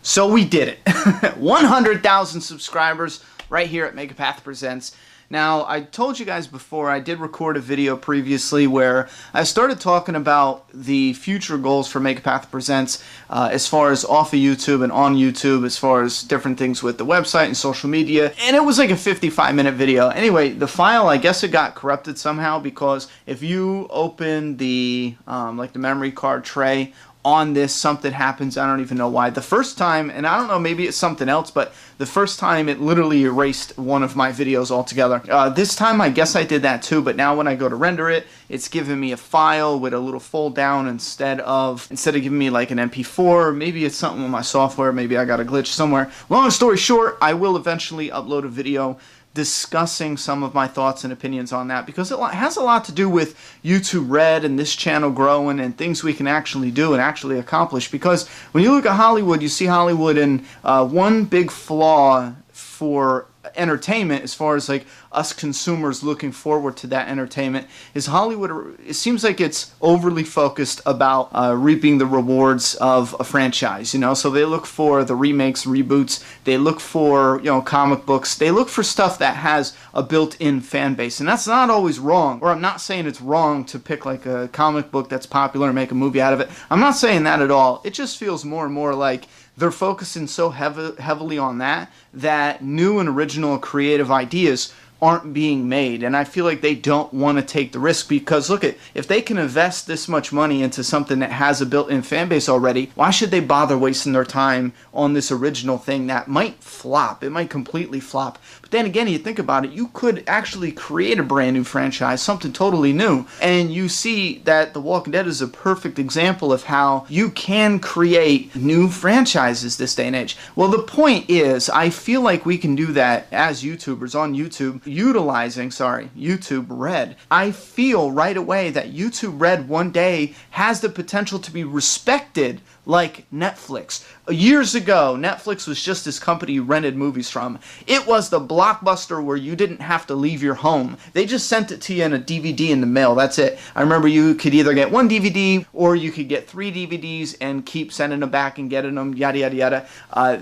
So we did it. 100,000 subscribers right here at Megapath Presents. Now, I told you guys before, I did record a video previously where I started talking about the future goals for Megapath Presents as far as off of YouTube and on YouTube, as far as different things with the website and social media, and it was like a 55-minute video. Anyway, the file, I guess it got corrupted somehow, because if you open the like the memory card tray on this, something happens. I don't even know why. The first time, and I don't know, maybe it's something else, but the first time it literally erased one of my videos altogether. This time I guess I did that too, but now when I go to render it, it's giving me a file with a little fold down instead of giving me like an MP4. Maybe it's something with my software. Maybe I got a glitch somewhere. Long story short, I will eventually upload a video discussing some of my thoughts and opinions on that, because it has a lot to do with YouTube Red and this channel growing and things we can actually do and actually accomplish. Because when you look at Hollywood, you see Hollywood in one big flaw for entertainment, as far as like us consumers looking forward to that entertainment, is Hollywood, it seems like it's overly focused about reaping the rewards of a franchise, you know. So they look for the remakes, reboots, they look for, you know, comic books, they look for stuff that has a built-in fan base, and that's not always wrong. Or I'm not saying it's wrong to pick like a comic book that's popular and make a movie out of it. I'm not saying that at all. It just feels more and more like they're focusing so heavily on that new and original creative ideas aren't being made, and I feel like they don't want to take the risk. Because look, if they can invest this much money into something that has a built-in fan base already, why should they bother wasting their time on this original thing that might flop? It might completely flop. But then again, you think about it, you could actually create a brand new franchise, something totally new. And you see that The Walking Dead is a perfect example of how you can create new franchises this day and age. Well, the point is, I feel like we can do that as YouTubers on YouTube, utilizing YouTube Red. I feel right away that YouTube Red one day has the potential to be respected like Netflix. Years ago, Netflix was just this company you rented movies from. It was the blockbuster where you didn't have to leave your home. They just sent it to you in a DVD in the mail. That's it. I remember you could either get one DVD or you could get 3 DVDs and keep sending them back and getting them, yada, yada, yada.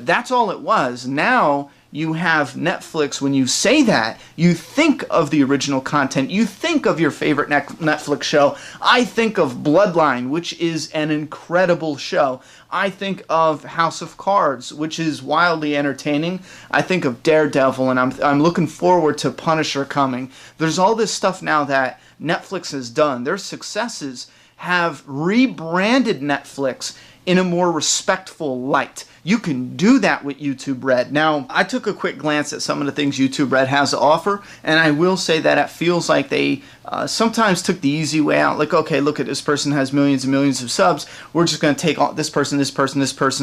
That's all it was. Now, you have Netflix. When you say that, you think of the original content. You think of your favorite Netflix show. I think of Bloodline, which is an incredible show. I think of House of Cards, which is wildly entertaining. I think of Daredevil, and I'm looking forward to Punisher coming. There's all this stuff now that Netflix has done. Their successes have rebranded Netflix in a more respectful light. You can do that with YouTube Red. Now, I took a quick glance at some of the things YouTube Red has to offer, and I will say that it feels like they sometimes took the easy way out. Like, okay, look at this person has millions and millions of subs. We're just going to take all, this person's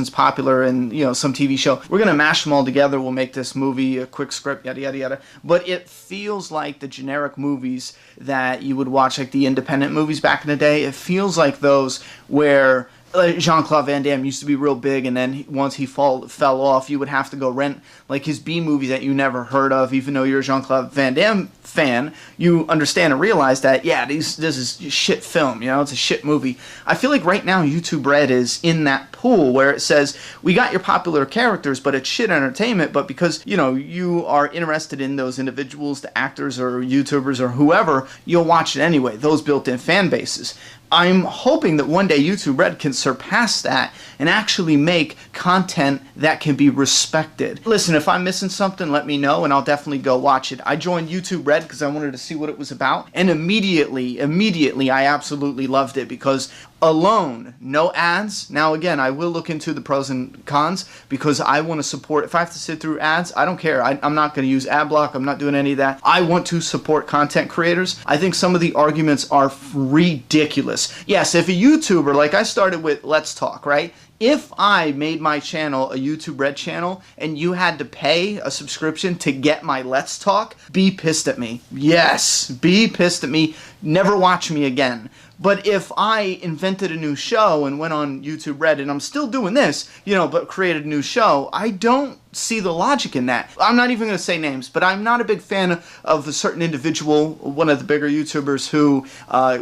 popular in, you know, some TV show. We're going to mash them all together. We'll make this movie, a quick script, yada, yada, yada. But it feels like the generic movies that you would watch, like the independent movies back in the day. It feels like those where Jean-Claude Van Damme used to be real big, and then once he fell off, you would have to go rent like his B movie that you never heard of. Even though you're a Jean-Claude Van Damme fan, you understand and realize that, yeah, this is shit film, you know, it's a shit movie. I feel like right now YouTube Red is in that pool where it says, we got your popular characters, but it's shit entertainment, but because, you know, you are interested in those individuals, the actors or YouTubers or whoever, you'll watch it anyway, those built-in fan bases. I'm hoping that one day YouTube Red can surpass that and actually make content that can be respected. Listen, if I'm missing something, let me know and I'll definitely go watch it. I joined YouTube Red because I wanted to see what it was about, and immediately I absolutely loved it, because alone, no ads. Now again, I will look into the pros and cons, because I want to support. If I have to sit through ads, I don't care. I'm not going to use ad block. I'm not doing any of that. I want to support content creators. I think some of the arguments are ridiculous. Yes, if a YouTuber, like I started with Let's Talk, right? If I made my channel a YouTube Red channel and you had to pay a subscription to get my Let's Talk, be pissed at me. Yes, be pissed at me. Never watch me again. But if I invented a new show and went on YouTube Red, and I'm still doing this, you know, but created a new show, I don't see the logic in that. I'm not even going to say names, but I'm not a big fan of a certain individual, one of the bigger YouTubers, who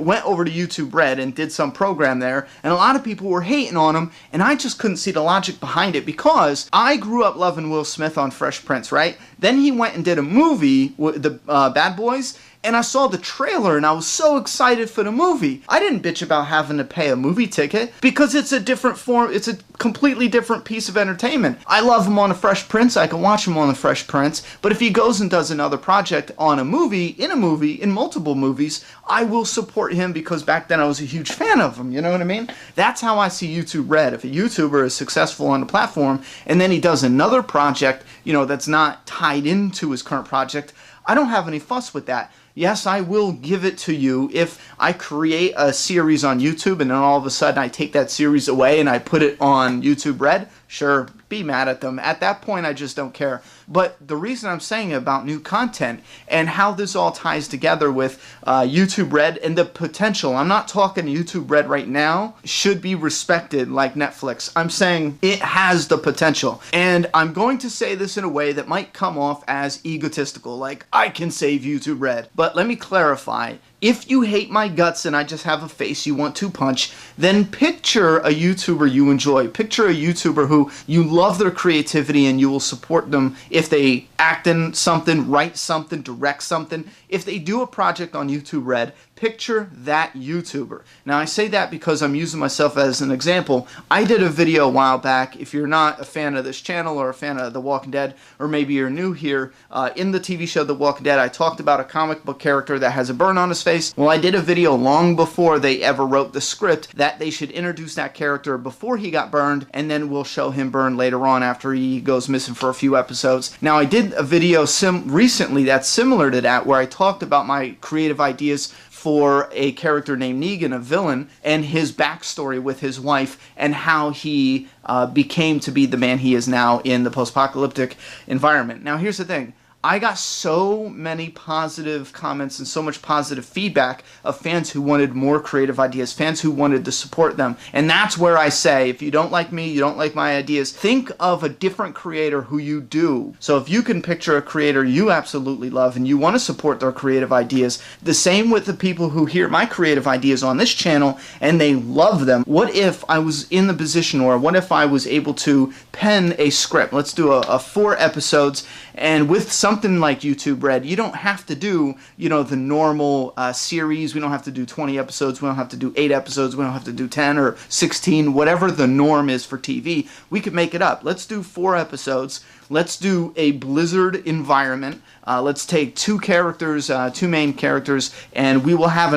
went over to YouTube Red and did some program there, and a lot of people were hating on him, and I I just couldn't see the logic behind it because I grew up loving Will Smith on Fresh Prince, right? Then he went and did a movie with the Bad Boys, and I saw the trailer and I was so excited for the movie. I didn't bitch about having to pay a movie ticket because it's a different form, it's a completely different piece of entertainment. I love him on The Fresh Prince, I can watch him on The Fresh Prince, but if he goes and does another project on a movie, in multiple movies, I will support him because back then I was a huge fan of him, you know what I mean? That's how I see YouTube Red. If a YouTuber is successful on the platform and then he does another project, you know, that's not tied into his current project, I don't have any fuss with that. Yes, I will give it to you if I create a series on YouTube and then all of a sudden I take that series away and I put it on YouTube Red. Sure, be mad at them. At that point, I just don't care. But the reason I'm saying about new content and how this all ties together with YouTube Red and the potential, I'm not talking YouTube Red right now, should be respected like Netflix. I'm saying it has the potential. And I'm going to say this in a way that might come off as egotistical, like I can save YouTube Red. But let me clarify. If you hate my guts and I just have a face you want to punch, then picture a YouTuber you enjoy. Picture a YouTuber who you love their creativity and you will support them if they act in something, write something, direct something. If they do a project on YouTube Red, picture that YouTuber. Now I say that because I'm using myself as an example. I did a video a while back. If you're not a fan of this channel or a fan of The Walking Dead, or maybe you're new here, in the TV show The Walking Dead, I talked about a comic book character that has a burn on his face. Well, I did a video long before they ever wrote the script that they should introduce that character before he got burned, and then we'll show him burned later on after he goes missing for a few episodes. Now I did a video recently that's similar to that where I talked about my creative ideas for a character named Negan, a villain, and his backstory with his wife and how he became to be the man he is now in the post-apocalyptic environment. Now here's the thing. I got so many positive comments and so much positive feedback of fans who wanted more creative ideas, fans who wanted to support them. And that's where I say, if you don't like me, you don't like my ideas, think of a different creator who you do. So if you can picture a creator you absolutely love and you want to support their creative ideas, the same with the people who hear my creative ideas on this channel and they love them. What if I was in the position, or what if I was able to pen a script? Let's do a 4 episodes, and with something like YouTube Red, you don't have to do, you know, the normal series. We don't have to do 20 episodes. We don't have to do 8 episodes. We don't have to do 10 or 16, whatever the norm is for TV. We could make it up. Let's do 4 episodes. Let's do a Blizzard environment. Let's take 2 characters, 2 main characters, and we will have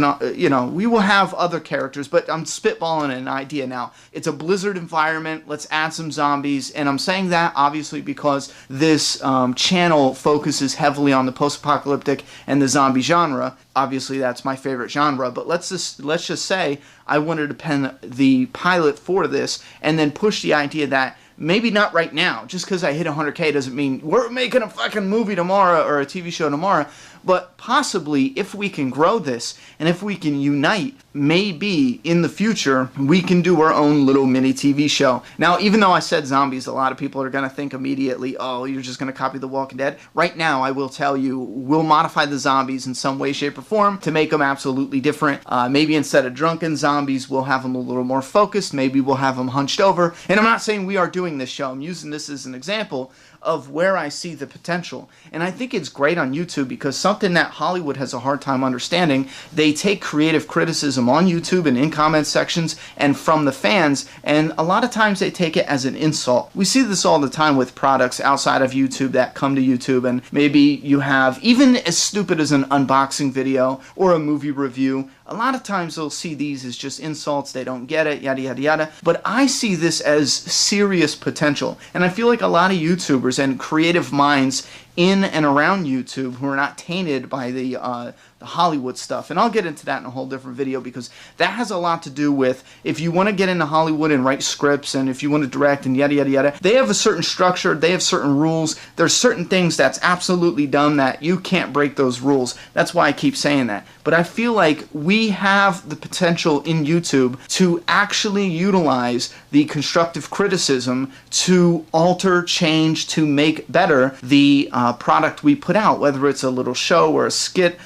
we will have other characters, but I'm spitballing an idea now. It's a Blizzard environment. Let's add some zombies, and I'm saying that obviously because this channel focuses heavily on the post-apocalyptic and the zombie genre. Obviously, that's my favorite genre, but let's just say I wanted to pen the pilot for this and then push the idea that maybe not right now. Just because I hit 100K doesn't mean we're making a fucking movie tomorrow or a TV show tomorrow. But possibly, if we can grow this and if we can unite, maybe in the future we can do our own little mini TV show. Now, even though I said zombies, a lot of people are going to think immediately, oh, you're just going to copy The Walking Dead. Right now, I will tell you, we'll modify the zombies in some way, shape, or form to make them absolutely different. Maybe instead of drunken zombies, we'll have them a little more focused. Maybe we'll have them hunched over. And I'm not saying we are doing this show. I'm using this as an example of where I see the potential. And I think it's great on YouTube because something that Hollywood has a hard time understanding, they take creative criticism on YouTube and in comment sections and from the fans, and a lot of times they take it as an insult. We see this all the time with products outside of YouTube that come to YouTube, and maybe you have, even as stupid as an unboxing video or a movie review, a lot of times they'll see these as just insults, they don't get it, yada yada yada. But I see this as serious potential, and I feel like a lot of YouTubers and creative minds in and around YouTube who are not tainted by the Hollywood stuff. And I'll get into that in a whole different video because that has a lot to do with if you want to get into Hollywood and write scripts and if you want to direct and yada yada yada, they have a certain structure, they have certain rules, there's certain things that's absolutely dumb that you can't break those rules. That's why I keep saying that. But I feel like we have the potential in YouTube to actually utilize the constructive criticism to alter, change, to make better the product we put out, whether it's a little show or a skit.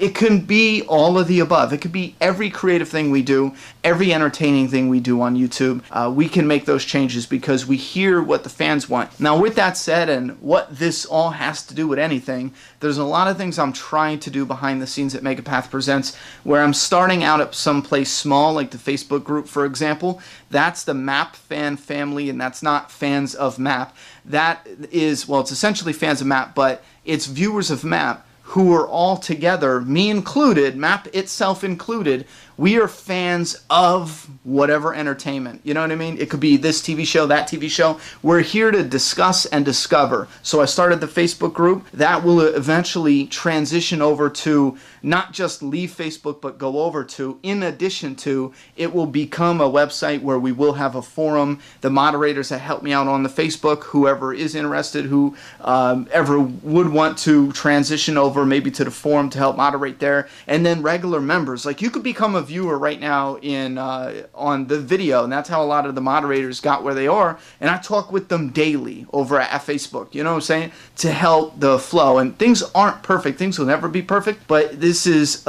it can be all of the above. It could be every creative thing we do, every entertaining thing we do on YouTube. We can make those changes because we hear what the fans want. Now, with that said, and what this all has to do with anything, there's a lot of things I'm trying to do behind the scenes at Megapath Presents, where I'm starting out at some place small, like the Facebook group, for example. That's the Map fan family, and that's not fans of Map. That is, well, it's essentially fans of Map, but it's viewers of Map who are all together, me included, Map itself included. We are fans of whatever entertainment. You know what I mean? It could be this TV show, that TV show. We're here to discuss and discover. So I started the Facebook group. That will eventually transition over to not just leave Facebook, but go over to, in addition to, it will become a website where we will have a forum. The moderators that help me out on the Facebook, whoever is interested, who ever would want to transition over maybe to the forum to help moderate there. And then regular members. Like, you could become a viewer right now in on the video, and that's how a lot of the moderators got where they are. And I talk with them daily over at Facebook, you know what I'm saying, to help the flow. And things aren't perfect, things will never be perfect, but this is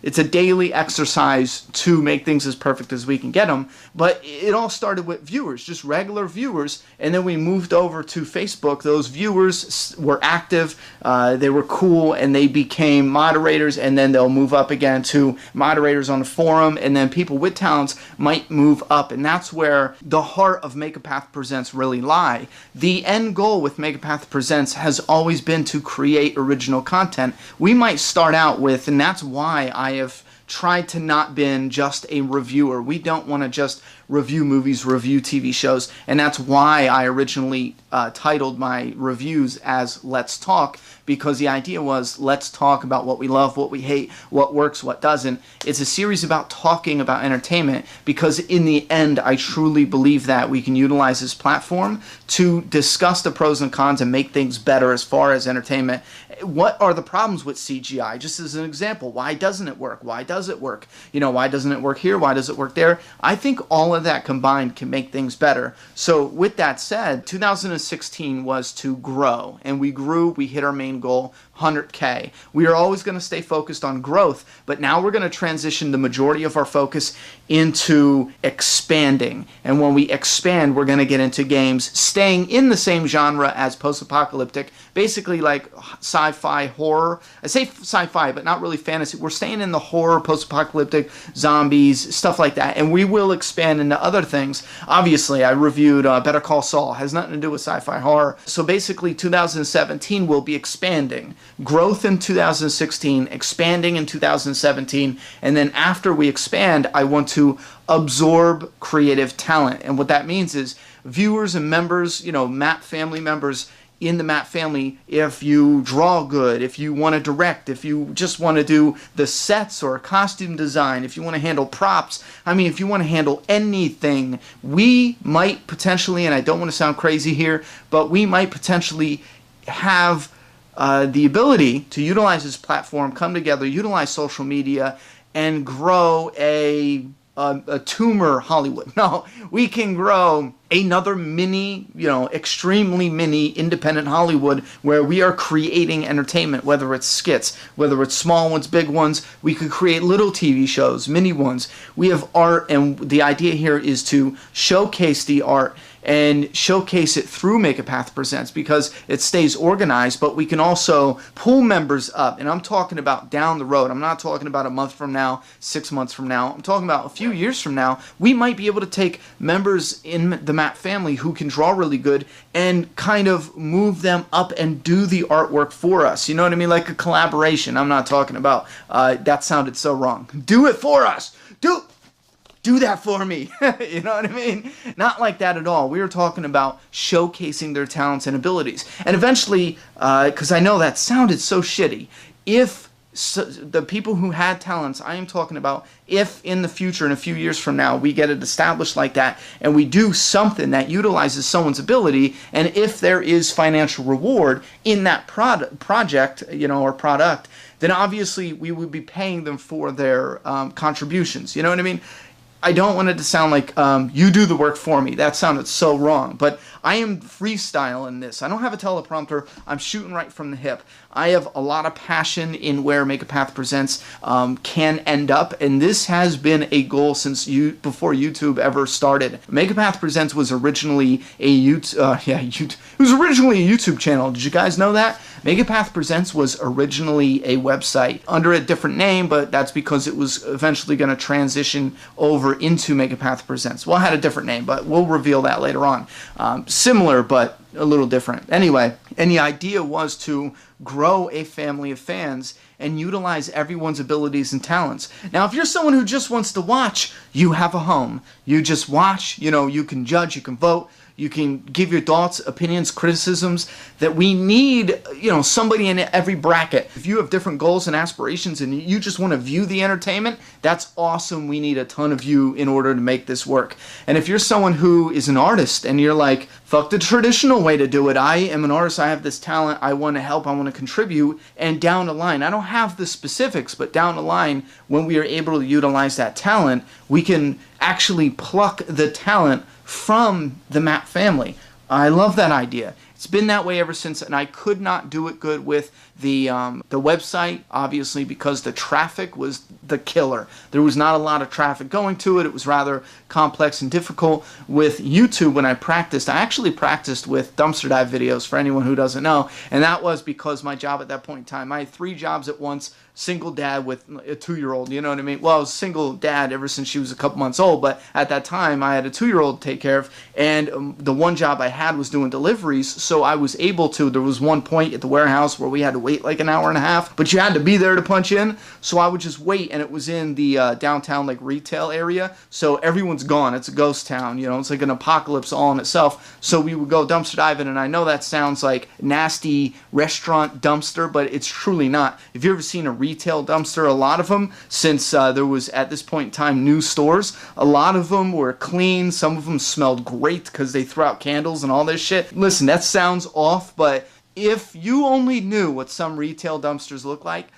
it's a daily exercise to make things as perfect as we can get them. But it all started with viewers, just regular viewers, and then we moved over to Facebook. Those viewers were active, they were cool, and they became moderators, and then they'll move up again to moderators on the forum, and then people with talents might move up. And that's where the heart of Megapath Presents really lie. The end goal with Megapath Presents has always been to create original content. We might start out with, and that's why I have tried to not been just a reviewer. We don't want to just review movies, review TV shows, and that's why I originally titled my reviews as Let's Talk, because the idea was let's talk about what we love, what we hate, what works, what doesn't. It's a series about talking about entertainment, because in the end I truly believe that we can utilize this platform to discuss the pros and cons and make things better as far as entertainment. What are the problems with CGI? Just as an example, why doesn't it work? Why does it work? You know, why doesn't it work here? Why does it work there? I think all of that combined can make things better. So with that said, 2016 was to grow, and we grew. We hit our main goal, 100K. We are always going to stay focused on growth, but now we're going to transition the majority of our focus into expanding. And when we expand, we're going to get into games staying in the same genre as post-apocalyptic, basically like sci-fi horror. I say sci-fi, but not really fantasy. We're staying in the horror, post-apocalyptic, zombies, stuff like that, and we will expand into other things. Obviously, I reviewed Better Call Saul. Has nothing to do with sci-fi horror. So basically, 2017 will be expanding. Growth in 2016, expanding in 2017, and then after we expand, I want to absorb creative talent. And what that means is viewers and members, you know, Map family members in the Map family, if you draw good, if you want to direct, if you just want to do the sets or costume design, if you want to handle props, I mean, if you want to handle anything, we might potentially, and I don't want to sound crazy here, but we might potentially have the ability to utilize this platform, come together, utilize social media, and grow a tumor Hollywood. No, we can grow another mini, you know, extremely mini independent Hollywood where we are creating entertainment, whether it's skits, whether it's small ones, big ones. We could create little TV shows, mini ones. We have art, and the idea here is to showcase the art and showcase it through Megapath Presents, because it stays organized, but we can also pull members up. And I'm talking about down the road. I'm not talking about a month from now, 6 months from now. I'm talking about a few years from now. We might be able to take members in the Map family who can draw really good and kind of move them up and do the artwork for us. You know what I mean? Like a collaboration. I'm not talking about, that sounded so wrong. Do it for us. Do that for me. You know what I mean? Not like that at all. We were talking about showcasing their talents and abilities. And eventually, because I know that sounded so shitty, if the people who had talents, I am talking about if in the future, in a few years from now, we get it established like that and we do something that utilizes someone's ability, and if there is financial reward in that project, you know, or product, then obviously we would be paying them for their contributions. You know what I mean? I don't want it to sound like you do the work for me. That sounded so wrong. But I am freestyling this. I don't have a teleprompter. I'm shooting right from the hip. I have a lot of passion in where Make a Path Presents can end up, and this has been a goal since before YouTube ever started. Make a Path Presents was originally a YouTube channel. Did you guys know that? Make a Path Presents was originally a website under a different name, but that's because it was eventually going to transition over into Make a Path Presents. Well, it had a different name, but we'll reveal that later on. Similar, but a little different. Anyway, and the idea was to grow a family of fans and utilize everyone's abilities and talents. Now, if you're someone who just wants to watch, you have a home. You just watch, you can judge, you can vote, you can give your thoughts, opinions, criticisms. That we need, somebody in every bracket. If you have different goals and aspirations and you just want to view the entertainment, that's awesome. We need a ton of you in order to make this work. And if you're someone who is an artist and you're like, fuck the traditional way to do it. I am an artist. I have this talent. I want to help. I want to contribute. And down the line, I don't have the specifics, but down the line, when we are able to utilize that talent, we can actually pluck the talent from the Map family. I love that idea. It's been that way ever since, and I could not do it good with the website, obviously, because the traffic was the killer. There was not a lot of traffic going to it. It was rather complex and difficult. With YouTube, when I actually practiced with dumpster dive videos, for anyone who doesn't know, and that was because my job at that point in time, I had 3 jobs at once, single dad with a 2-year-old, you know what I mean? Well, I was single dad ever since she was a couple months old, but at that time, I had a 2-year-old to take care of, and the one job I had was doing deliveries, so I was able to. There was one point at the warehouse where we had to wait like an hour and a half, but you had to be there to punch in, so I would just wait, and it was in the downtown like retail area, so everyone's gone. It's a ghost town, it's like an apocalypse all in itself. So we would go dumpster diving, and I know that sounds like nasty restaurant dumpster, but it's truly not. If you've ever seen a retail dumpster, a lot of them, since there was at this point in time new stores, a lot of them were clean. Some of them smelled great because they threw out candles and all this shit. Listen, that sounds off, but if you only knew what some retail dumpsters look like,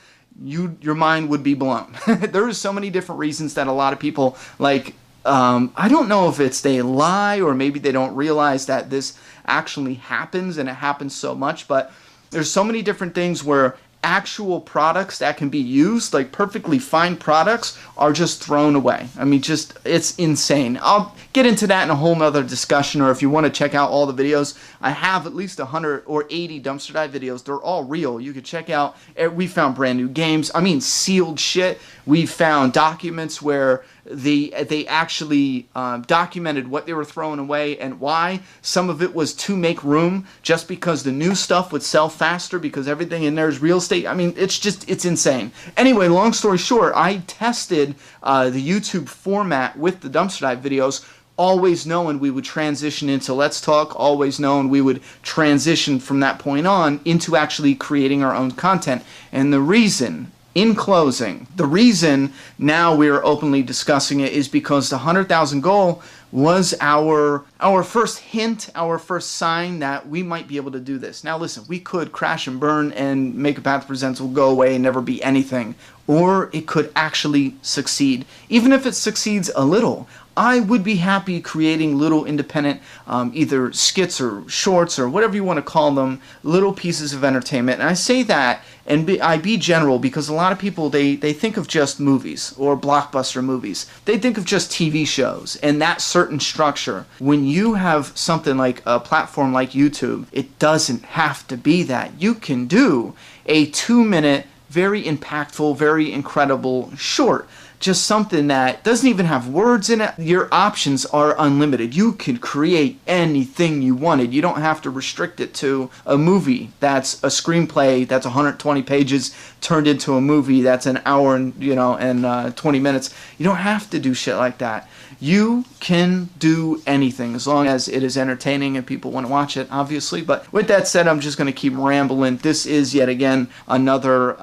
your mind would be blown. There are so many different reasons that a lot of people, like, I don't know if it's they lie or maybe they don't realize that this actually happens, and it happens so much, but there's so many different things where actual products that can be used, like perfectly fine products, are just thrown away. I mean, it's insane. I'll get into that in a whole nother discussion, or if you want to check out all the videos, I have at least 100 or 80 dumpster dive videos. They're all real. You could check out. We found brand new games. I mean, sealed shit. We found documents where they actually documented what they were throwing away and why. Some of it was to make room, just because the new stuff would sell faster because everything in there is real estate. I mean, it's insane. Anyway, long story short, I tested the YouTube format with the dumpster dive videos, always knowing we would transition into Let's Talk, always knowing we would transition from that point on into actually creating our own content. And the reason, in closing, the reason now we're openly discussing it is because the 100,000 goal was our first hint, our first sign that we might be able to do this. Now listen, we could crash and burn and Make a Path Presents will go away and never be anything. Or it could actually succeed. Even if it succeeds a little, I would be happy creating little independent, either skits or shorts or whatever you want to call them, little pieces of entertainment. And I say that, and I be general, because a lot of people, they think of just movies or blockbuster movies. They think of just TV shows and that certain structure. When you have something like a platform like YouTube, it doesn't have to be that. You can do a 2-minute, very impactful, very incredible short. Just something that doesn't even have words in it. Your options are unlimited. You can create anything you wanted. You don't have to restrict it to a movie that's a screenplay that's 120 pages turned into a movie that's an hour and 20 minutes. You don't have to do shit like that. You can do anything as long as it is entertaining and people want to watch it, obviously. But with that said, I'm just going to keep rambling. This is yet again another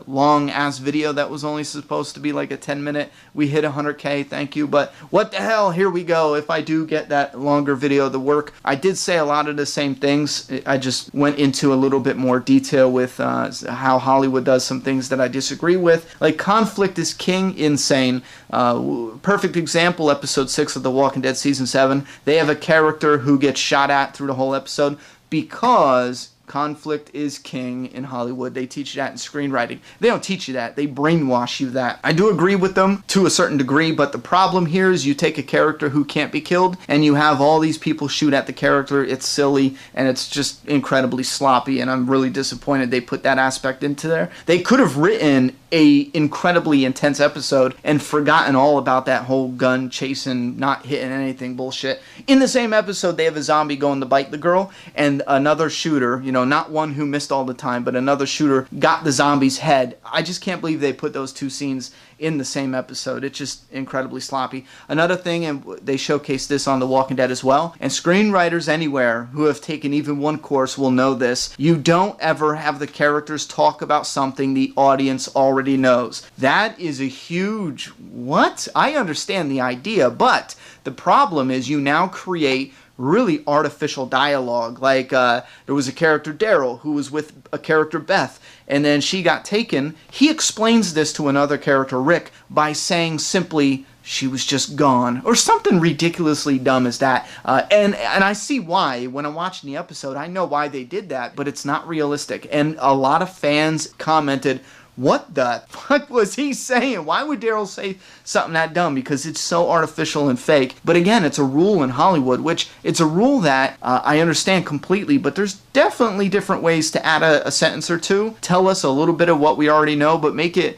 long-ass video that was only supposed to be like a 10-minute. We hit 100K, thank you. But what the hell, here we go. If I do get that longer video to work, I did say a lot of the same things. I just went into a little bit more detail with how Hollywood does some things that I disagree with. Like, conflict is king, insane. Perfect example, episode 6 of The Walking Dead season 7. They have a character who gets shot at through the whole episode because conflict is king in Hollywood. They teach you that in screenwriting. They don't teach you that. They brainwash you that. I do agree with them to a certain degree, but the problem here is you take a character who can't be killed and you have all these people shoot at the character. It's silly and it's just incredibly sloppy, and I'm really disappointed they put that aspect into there. They could have written a incredibly intense episode and forgotten all about that whole gun chasing, not hitting anything bullshit. In the same episode, they have a zombie going to bite the girl, and another shooter, you know, not one who missed all the time, but another shooter got the zombie's head. I just can't believe they put those two scenes in the same episode. It's just incredibly sloppy. Another thing, and they showcase this on The Walking Dead as well, and screenwriters anywhere who have taken even one course will know this, you don't ever have the characters talk about something the audience already knows. That is a huge what? I understand the idea, but the problem is you now create really artificial dialogue. Like there was a character, Daryl, who was with a character, Beth, and then she got taken. He explains this to another character, Rick, by saying simply, she was just gone, or something ridiculously dumb as that. And I see why. When I'm watching the episode, I know why they did that, but it's not realistic. And a lot of fans commented, what the fuck was he saying? Why would Daryl say something that dumb? Because it's so artificial and fake. But again, it's a rule in Hollywood, which it's a rule that I understand completely, but there's definitely different ways to add a sentence or two. Tell us a little bit of what we already know, but make it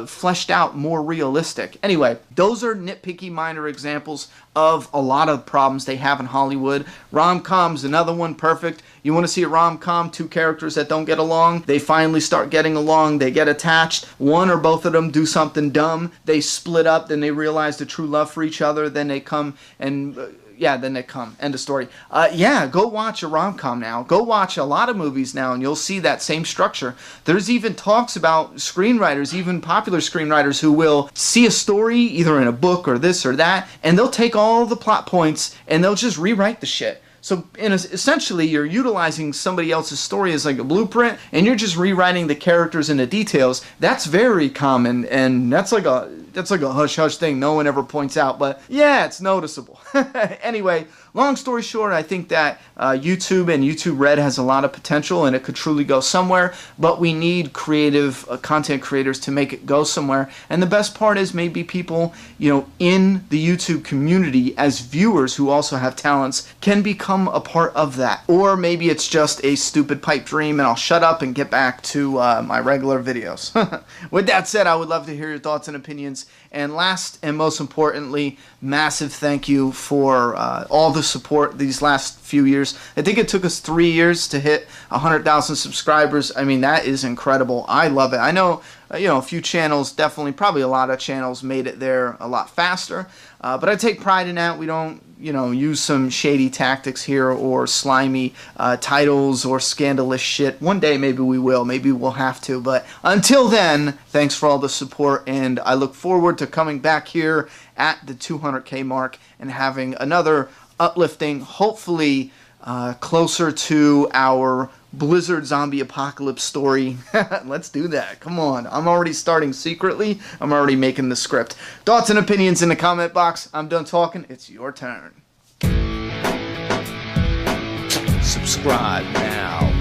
fleshed out, more realistic. Anyway, those are nitpicky minor examples of a lot of problems they have in Hollywood. Rom-coms, another one, perfect. You want to see a rom-com, two characters that don't get along, they finally start getting along, they get attached, one or both of them do something dumb, they split up, then they realize the true love for each other, then they come and then they come. End of story. Yeah, go watch a rom-com now. Go watch a lot of movies now, and you'll see that same structure. There's even talks about screenwriters, even popular screenwriters, who will see a story, either in a book or this or that, and they'll take all the plot points, and they'll just rewrite the shit. So essentially, you're utilizing somebody else's story as like a blueprint, and you're just rewriting the characters and the details. That's very common, and that's like a hush-hush thing no one ever points out, but yeah, it's noticeable. Anyway, long story short, I think that YouTube and YouTube Red has a lot of potential, and it could truly go somewhere, but we need creative content creators to make it go somewhere. And the best part is maybe people, you know, in the YouTube community as viewers who also have talents can become a part of that. Or maybe it's just a stupid pipe dream and I'll shut up and get back to my regular videos. With that said, I would love to hear your thoughts and opinions. And last and most importantly, massive thank you for all the support these last few years. I think it took us 3 years to hit 100,000 subscribers. I mean, that is incredible. I love it. I know, you know, a few channels, definitely, probably a lot of channels made it there a lot faster. But I take pride in that. We don't, you know, use some shady tactics here or slimy titles or scandalous shit. One day maybe we will. Maybe we'll have to. But until then, thanks for all the support, and I look forward to coming back here at the 200K mark and having another uplifting, hopefully closer to our Blizzard zombie apocalypse story. Let's do that. Come on. I'm already starting secretly. I'm already making the script. Thoughts and opinions in the comment box. I'm done talking. It's your turn. Subscribe now.